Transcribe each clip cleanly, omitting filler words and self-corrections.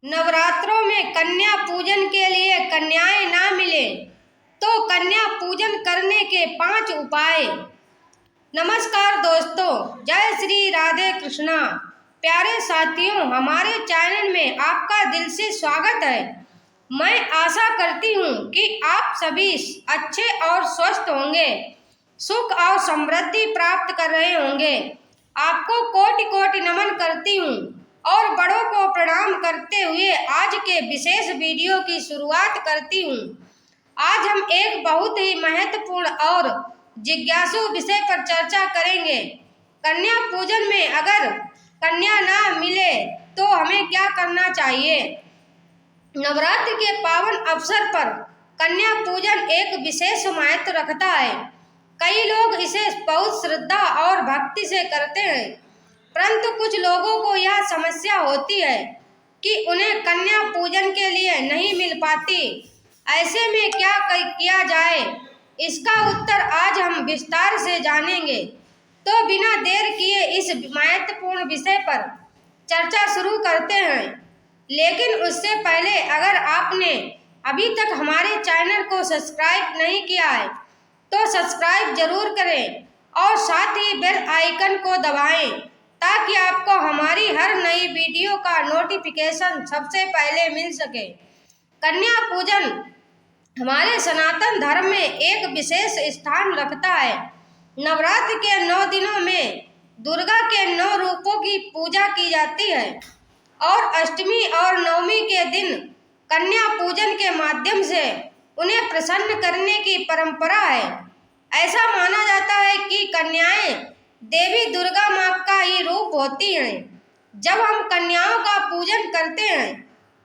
नवरात्रों में कन्या पूजन के लिए कन्याएं ना मिले तो कन्या पूजन करने के 5 उपाय। नमस्कार दोस्तों, जय श्री राधे कृष्णा। प्यारे साथियों, हमारे चैनल में आपका दिल से स्वागत है। मैं आशा करती हूँ कि आप सभी अच्छे और स्वस्थ होंगे, सुख और समृद्धि प्राप्त कर रहे होंगे। आपको कोटि कोटि नमन करती हूँ और बड़ों को प्रणाम करते हुए आज के विशेष वीडियो की शुरुआत करती हूँ। आज हम एक बहुत ही महत्वपूर्ण और जिज्ञासु विषय पर चर्चा करेंगे। कन्या पूजन में अगर कन्या ना मिले तो हमें क्या करना चाहिए। नवरात्रि के पावन अवसर पर कन्या पूजन एक विशेष महत्व रखता है। कई लोग इसे बहुत श्रद्धा और भक्ति से करते हैं, परंतु कुछ लोगों को यह समस्या होती है कि उन्हें कन्या पूजन के लिए नहीं मिल पाती। ऐसे में क्या किया जाए, इसका उत्तर आज हम विस्तार से जानेंगे। तो बिना देर किए इस महत्वपूर्ण विषय पर चर्चा शुरू करते हैं। लेकिन उससे पहले अगर आपने अभी तक हमारे चैनल को सब्सक्राइब नहीं किया है तो सब्सक्राइब जरूर करें और साथ ही बेल आइकन को दबाएं ताकि आपको हमारी हर नई वीडियो का नोटिफिकेशन सबसे पहले मिल सके। कन्या पूजन हमारे सनातन धर्म में एक विशेष स्थान रखता है। नवरात्र के 9 दिनों में दुर्गा के 9 रूपों की पूजा की जाती है और अष्टमी और नवमी के दिन कन्या पूजन के माध्यम से उन्हें प्रसन्न करने की परंपरा है। ऐसा माना जाता है कि कन्याएं देवी दुर्गा माँ का ही रूप होती हैं। जब हम कन्याओं का पूजन करते हैं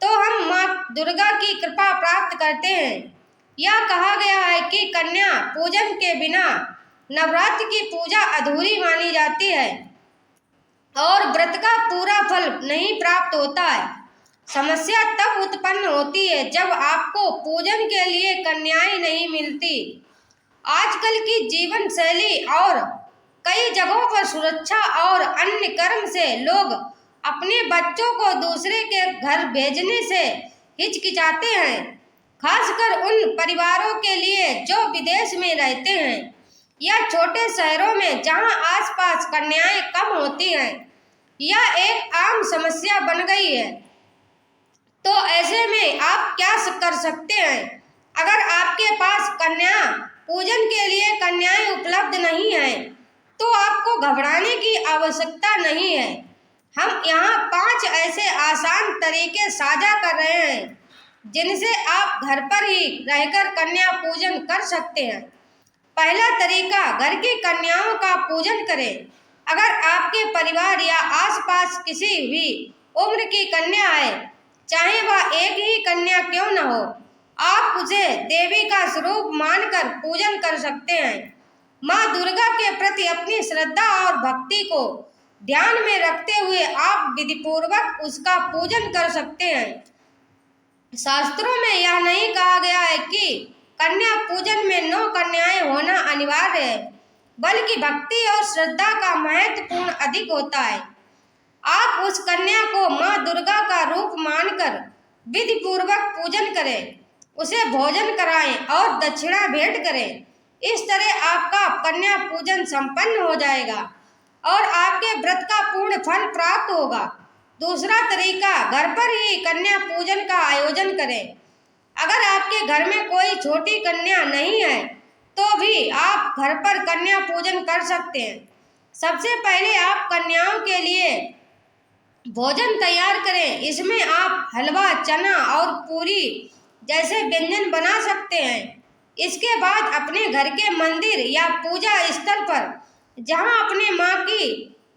तो हम माँ दुर्गा की कृपा प्राप्त करते हैं। यह कहा गया है कि कन्या पूजन के बिना नवरात्र की पूजा अधूरी मानी जाती है और व्रत का पूरा फल नहीं प्राप्त होता है। समस्या तब उत्पन्न होती है जब आपको पूजन के लिए कन्याएं नहीं मिलती। आजकल की जीवन शैली और कई जगहों पर सुरक्षा और अन्य कर्म से लोग अपने बच्चों को दूसरे के घर भेजने से हिचकिचाते हैं, खासकर उन परिवारों के लिए जो विदेश में रहते हैं या छोटे शहरों में जहां आसपास कन्याएं कम होती हैं। यह एक आम समस्या बन गई है। तो ऐसे में आप क्या कर सकते हैं। अगर आपके पास कन्या पूजन के लिए कन्याएं उपलब्ध नहीं हैं तो आपको घबराने की आवश्यकता नहीं है। हम यहाँ 5 ऐसे आसान तरीके साझा कर रहे हैं जिनसे आप घर पर ही रहकर कन्या पूजन कर सकते हैं। पहला तरीका, घर की कन्याओं का पूजन करें। अगर आपके परिवार या आसपास किसी भी उम्र की कन्या है, चाहे वह एक ही कन्या क्यों न हो, आप उसे देवी का स्वरूप मानकर पूजन कर सकते हैं। माँ दुर्गा के प्रति अपनी श्रद्धा और भक्ति को ध्यान में रखते हुए आप विधिपूर्वक उसका पूजन कर सकते हैं। शास्त्रों में यह नहीं कहा गया है कि कन्या पूजन में 9 कन्याएं होना अनिवार्य है, बल्कि भक्ति और श्रद्धा का महत्वपूर्ण अधिक होता है। आप उस कन्या को माँ दुर्गा का रूप मानकर विधि पूर्वक पूजन करें, उसे भोजन कराएं और दक्षिणा भेंट करें। इस तरह आपका कन्या पूजन संपन्न हो जाएगा और आपके व्रत का पूर्ण फल प्राप्त होगा। दूसरा तरीका, घर पर ही कन्या पूजन का आयोजन करें। अगर आपके घर में कोई छोटी कन्या नहीं है तो भी आप घर पर कन्या पूजन कर सकते हैं। सबसे पहले आप कन्याओं के लिए भोजन तैयार करें। इसमें आप हलवा, चना और पूरी जैसे व्यंजन बना सकते हैं। इसके बाद अपने घर के मंदिर या पूजा स्थल पर जहां अपने माँ की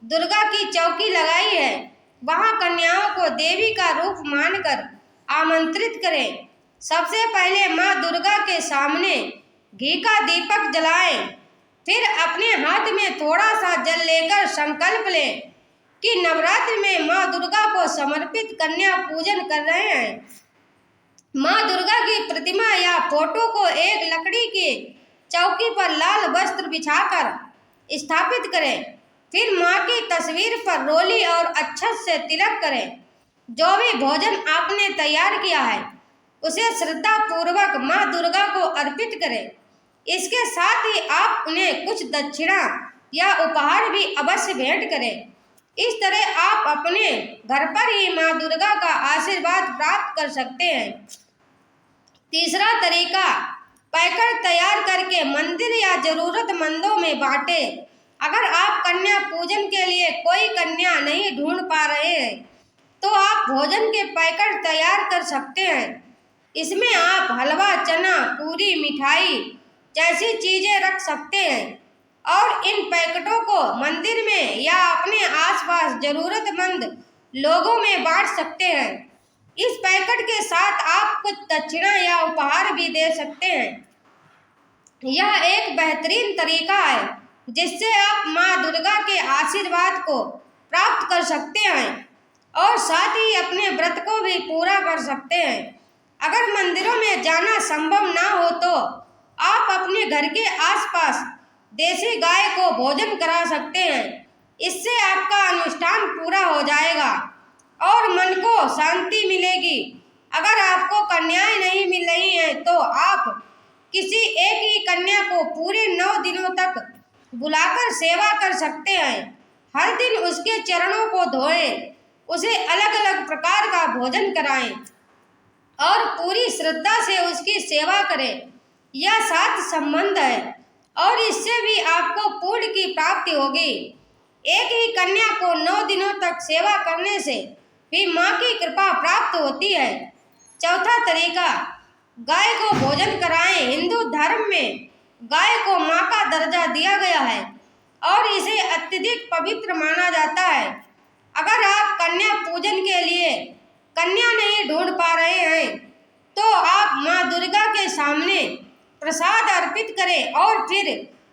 दुर्गा की चौकी लगाई है, वहां कन्याओं को देवी का रूप मानकर आमंत्रित करें। सबसे पहले माँ दुर्गा के सामने घी का दीपक जलाएं, फिर अपने हाथ में थोड़ा सा जल लेकर संकल्प लें कि नवरात्रि में माँ दुर्गा को समर्पित कन्या पूजन कर रहे हैं। माँ दुर्गा की प्रतिमा या फोटो को एक लकड़ी के चौकी पर लाल वस्त्र बिछाकर स्थापित करें। फिर माँ की तस्वीर पर रोली और अक्षत से तिलक करें। जो भी भोजन आपने तैयार किया है उसे श्रद्धा पूर्वक माँ दुर्गा को अर्पित करें। इसके साथ ही आप उन्हें कुछ दक्षिणा या उपहार भी अवश्य भेंट करें। इस तरह आप अपने घर पर ही माँ दुर्गा का आशीर्वाद प्राप्त कर सकते हैं। तीसरा तरीका, पैकेट तैयार करके मंदिर या जरूरतमंदों में बांटे। अगर आप कन्या पूजन के लिए कोई कन्या नहीं ढूंढ पा रहे हैं तो आप भोजन के पैकेट तैयार कर सकते हैं। इसमें आप हलवा, चना, पूरी, मिठाई जैसी चीजें रख सकते हैं और इन पैकेटों को मंदिर में या अपने आसपास जरूरतमंद लोगों में बांट सकते हैं। इस पैकेट के साथ आप कुछ दक्षिणा या उपहार भी दे सकते हैं। यह एक बेहतरीन तरीका है जिससे आप माँ दुर्गा के आशीर्वाद को प्राप्त कर सकते हैं और साथ ही अपने व्रत को भी पूरा कर सकते हैं। अगर मंदिरों में जाना संभव ना हो तो आप अपने घर के आसपास देसी गाय को भोजन करा सकते हैं। इससे आपका अनुष्ठान पूरा हो जाएगा और मन को शांति मिलेगी। अगर आपको कन्याएं नहीं मिल रही हैं तो आप किसी एक ही कन्या को पूरे 9 दिनों तक बुलाकर सेवा कर सकते हैं। हर दिन उसके चरणों को धोएं, उसे अलग अलग प्रकार का भोजन कराएं और पूरी श्रद्धा से उसकी सेवा करें। यह साथ संबंध है और इससे भी आपको पुण्य की प्राप्ति होगी। एक ही कन्या को 9 दिनों तक सेवा करने से भी माँ की कृपा प्राप्त होती है। चौथा तरीका, गाय को भोजन कराएं। हिंदू धर्म में गाय को माँ का दर्जा दिया गया है और इसे अत्यधिक पवित्र माना जाता है। अगर आप कन्या पूजन के लिए कन्या नहीं ढूंढ पा रहे हैं तो आप माँ दुर्गा के सामने प्रसाद अर्पित करें और फिर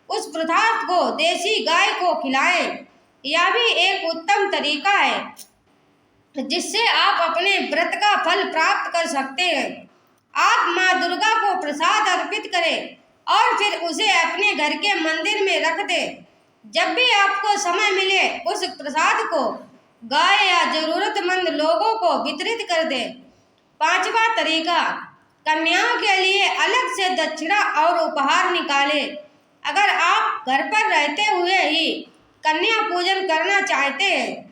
उस प्रसाद को देसी गाय को खिलाएं। यह भी एक उत्तम तरीका है जिससे आप अपने व्रत का फल प्राप्त कर सकते हैं। आप माँ दुर्गा को प्रसाद अर्पित करें और फिर उसे अपने घर के मंदिर में रख दें। जब भी आपको समय मिले उस प्रसाद को गाय या जरूरतमंद लोगों को वितरित कर दें। पांचवा तरीका, कन्याओं के लिए अलग से दक्षिणा और उपहार निकालें। अगर आप घर पर रहते हुए ही कन्या पूजन करना चाहते हैं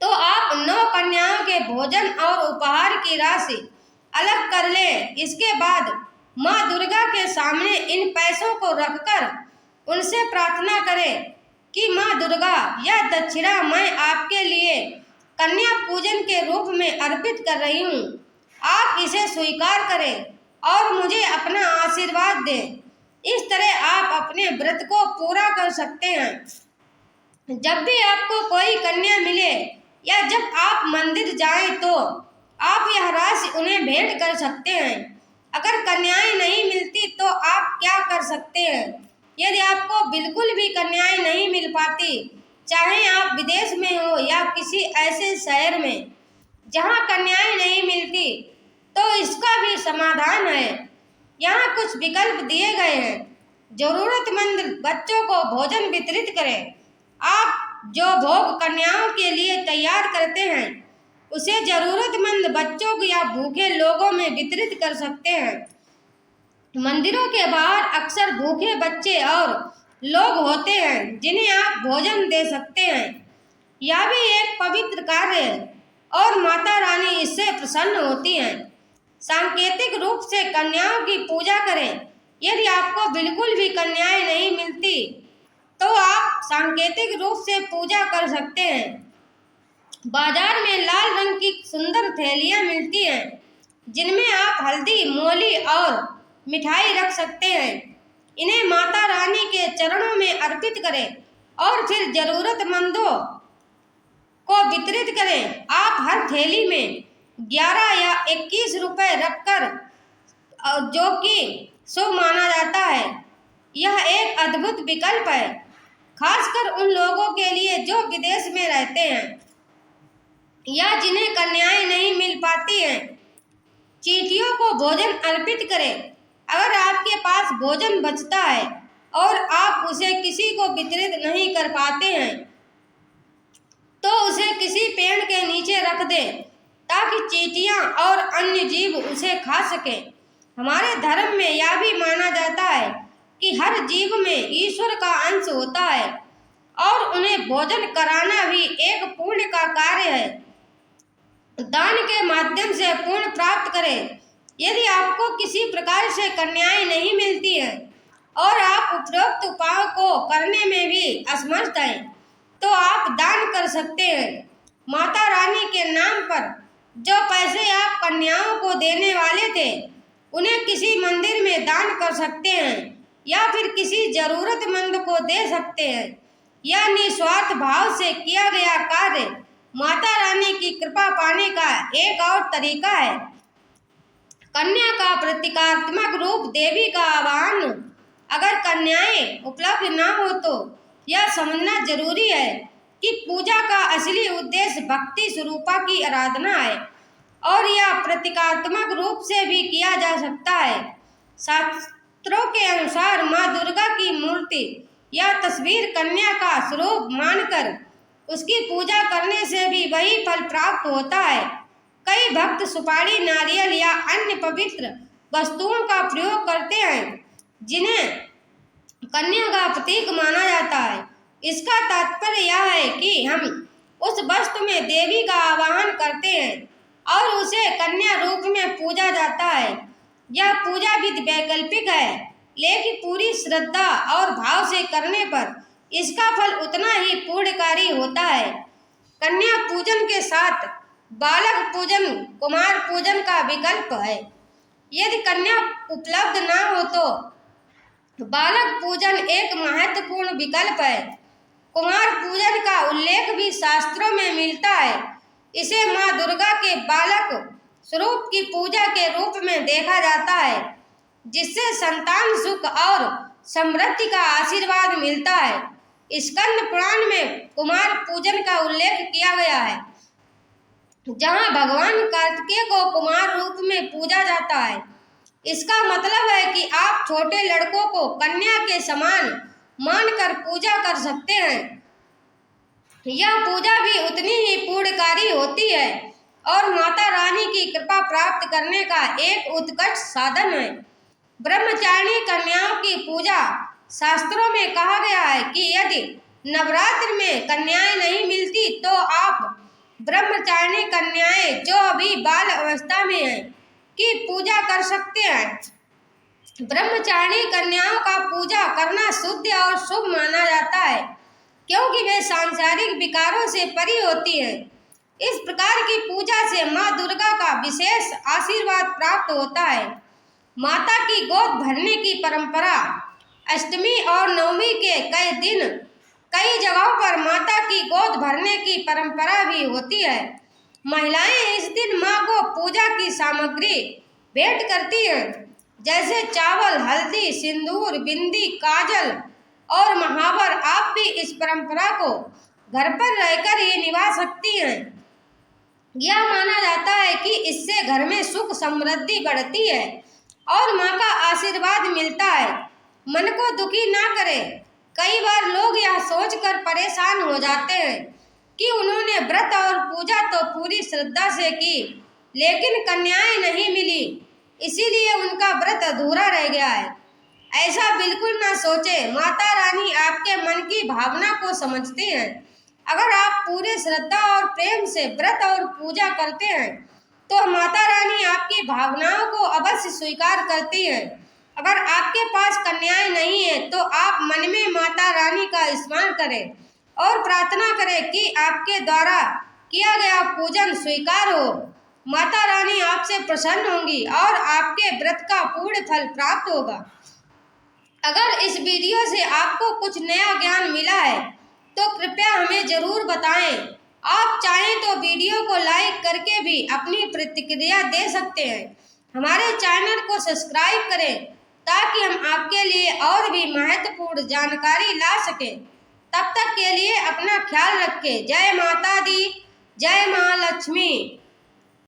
तो आप 9 कन्याओं के भोजन और उपहार की राशि अलग कर लें। इसके बाद माँ दुर्गा के सामने इन पैसों को रखकर उनसे प्रार्थना करें कि माँ दुर्गा, यह दक्षिणा मैं आपके लिए कन्या पूजन के रूप में अर्पित कर रही हूँ। आप इसे स्वीकार करें और मुझे अपना आशीर्वाद दें। इस तरह आप अपने व्रत को पूरा कर सकते हैं। जब भी आपको कोई कन्या मिले या जब आप मंदिर जाएं तो आप यह राशि उन्हें भेंट कर सकते हैं। अगर कन्याएं नहीं मिलती तो आप क्या कर सकते हैं? यदि आपको बिल्कुल भी कन्याएं नहीं मिल पाती, चाहे आप विदेश में हो या किसी ऐसे शहर में जहां कन्याएं नहीं मिलती, तो इसका भी समाधान है। यहाँ कुछ विकल्प दिए गए हैं। जरूरतमंद बच्चों को भोजन वितरित करें। आप जो भोग कन्याओं के लिए तैयार करते हैं उसे जरूरतमंद बच्चों या भूखे लोगों में वितरित कर सकते हैं। मंदिरों के बाहर अक्सर भूखे बच्चे और लोग होते हैं जिन्हें आप भोजन दे सकते हैं। यह भी एक पवित्र कार्य है और माता रानी इससे प्रसन्न होती हैं। सांकेतिक रूप से कन्याओं की पूजा करें। यदि आपको बिल्कुल भी कन्याएं नहीं मिलती तो आप सांकेतिक रूप से पूजा कर सकते हैं। बाजार में लाल रंग की सुंदर थैलियां मिलती हैं जिनमें आप हल्दी, मूली और मिठाई रख सकते हैं। इन्हें माता रानी के चरणों में अर्पित करें और फिर जरूरतमंदों को वितरित करें। आप हर थैली में 11 या 21 रुपए रखकर, जो कि शुभ माना जाता है। यह एक अद्भुत विकल्प है, खासकर उन लोगों के लिए जो विदेश में रहते हैं या जिन्हें कन्याएं नहीं मिल पाती हैं। चींटियों को भोजन अर्पित करें। अगर आपके पास भोजन बचता है और आप उसे किसी को वितरित नहीं कर पाते हैं तो उसे किसी पेड़ के नीचे रख दें ताकि चींटियां और अन्य जीव उसे खा सकें। हमारे धर्म में यह भी माना जाता है कि हर जीव में ईश्वर का अंश होता है और उन्हें भोजन कराना भी एक पुण्य का कार्य है। दान के माध्यम से पुण्य प्राप्त करें। यदि आपको किसी प्रकार से कन्याएं नहीं मिलती हैं और आप उपरोक्त उपायों को करने में भी असमर्थ हैं, तो आप दान कर सकते हैं। माता रानी के नाम पर जो पैसे आप कन्याओं को देने वाले थे, उन्हें किसी मंदिर में दान कर सकते हैं या फिर किसी जरूरतमंद को दे सकते हैं। यह निस्वार्थ भाव से किया गया कार्य माता रानी की कृपा पाने का एक और तरीका है। कन्या का प्रतीकात्मक रूप देवी का आह्वान। अगर कन्याएं उपलब्ध ना हो तो यह समझना जरूरी है कि पूजा का असली उद्देश्य भक्ति स्वरूपा की आराधना है और यह प्रतीकात्मक रूप से भी किया जा सकता है। शास्त्रों के अनुसार माँ दुर्गा की मूर्ति या तस्वीर कन्या का स्वरूप मानकर उसकी पूजा करने से भी वही फल प्राप्त होता है। कई भक्त सुपारी, नारियल या अन्य पवित्र वस्तुओं का प्रयोग करते हैं जिन्हें कन्या का प्रतीक माना जाता है। इसका तात्पर्य यह है कि हम उस वस्तु में देवी का आवाहन करते हैं और उसे कन्या रूप में पूजा जाता है। यह पूजा विधि वैकल्पिक है, लेकिन पूरी श्रद्धा और भाव से करने पर इसका फल उतना ही पूर्णकारी होता है। कन्या पूजन के साथ बालक पूजन, कुमार पूजन का विकल्प है। यदि कन्या उपलब्ध ना हो तो बालक पूजन एक महत्वपूर्ण विकल्प है। कुमार पूजन का उल्लेख भी शास्त्रों में मिलता है। इसे माँ दुर्गा के बालक स्वरूप की पूजा के रूप में देखा जाता है, जिससे संतान सुख और समृद्धि का आशीर्वाद मिलता है। स्कंद पुराण में कुमार पूजन का उल्लेख किया गया है, जहाँ भगवान कार्तिकेय को कुमार रूप में पूजा जाता है। इसका मतलब है कि आप छोटे लड़कों को कन्या के समान मानकर पूजा कर सकते हैं। यह पूजा भी उतनी ही पूर्णकारी होती है और माता रानी की कृपा प्राप्त करने का एक उत्कट साधन है। ब्रह्मचारिणी कन्याओं की पूजा। शास्त्रों में कहा गया है कि यदि नवरात्र में कन्याएं नहीं मिलती तो आप ब्रह्मचारिणी कन्याएं जो अभी बाल अवस्था में हैं की पूजा कर सकते हैं। ब्रह्मचारिणी कन्याओं का पूजा करना शुद्ध और शुभ माना जाता है, क्योंकि वे सांसारिक विकारों से परी होती हैं। इस प्रकार की पूजा से माँ दुर्गा का विशेष आशीर्वाद प्राप्त होता है। माता की गोद भरने की परंपरा। अष्टमी और नवमी के कई दिन कई जगहों पर माता की गोद भरने की परंपरा भी होती है। महिलाएं इस दिन माँ को पूजा की सामग्री भेंट करती हैं, जैसे चावल, हल्दी, सिंदूर, बिंदी, काजल और महावर। आप भी इस परंपरा को घर पर रहकर ही निभा सकती हैं। यह माना जाता है कि इससे घर में सुख समृद्धि बढ़ती है और माँ का आशीर्वाद मिलता है। मन को दुखी ना करें। कई बार लोग यह सोचकर परेशान हो जाते हैं कि उन्होंने व्रत और पूजा तो पूरी श्रद्धा से की, लेकिन कन्याएं नहीं मिली, इसीलिए उनका व्रत अधूरा रह गया है। ऐसा बिल्कुल ना सोचें। माता रानी आपके मन की भावना को समझते हैं। अगर आप पूरे श्रद्धा और प्रेम से व्रत और पूजा करते हैं तो माता रानी आपकी भावनाओं को अवश्य स्वीकार करती है। अगर आपके पास कन्याएं नहीं है तो आप मन में माता रानी का स्मरण करें और प्रार्थना करें कि आपके द्वारा किया गया पूजन स्वीकार हो। माता रानी आपसे प्रसन्न होंगी और आपके व्रत का पूर्ण फल प्राप्त होगा। अगर इस वीडियो से आपको कुछ नया ज्ञान मिला है तो कृपया हमें जरूर बताएं। आप चाहें तो वीडियो को लाइक करके भी अपनी प्रतिक्रिया दे सकते हैं। हमारे चैनल को सब्सक्राइब करें ताकि हम आपके लिए और भी महत्वपूर्ण जानकारी ला सकें। तब तक के लिए अपना ख्याल रखें। जय माता दी, जय माँ लक्ष्मी।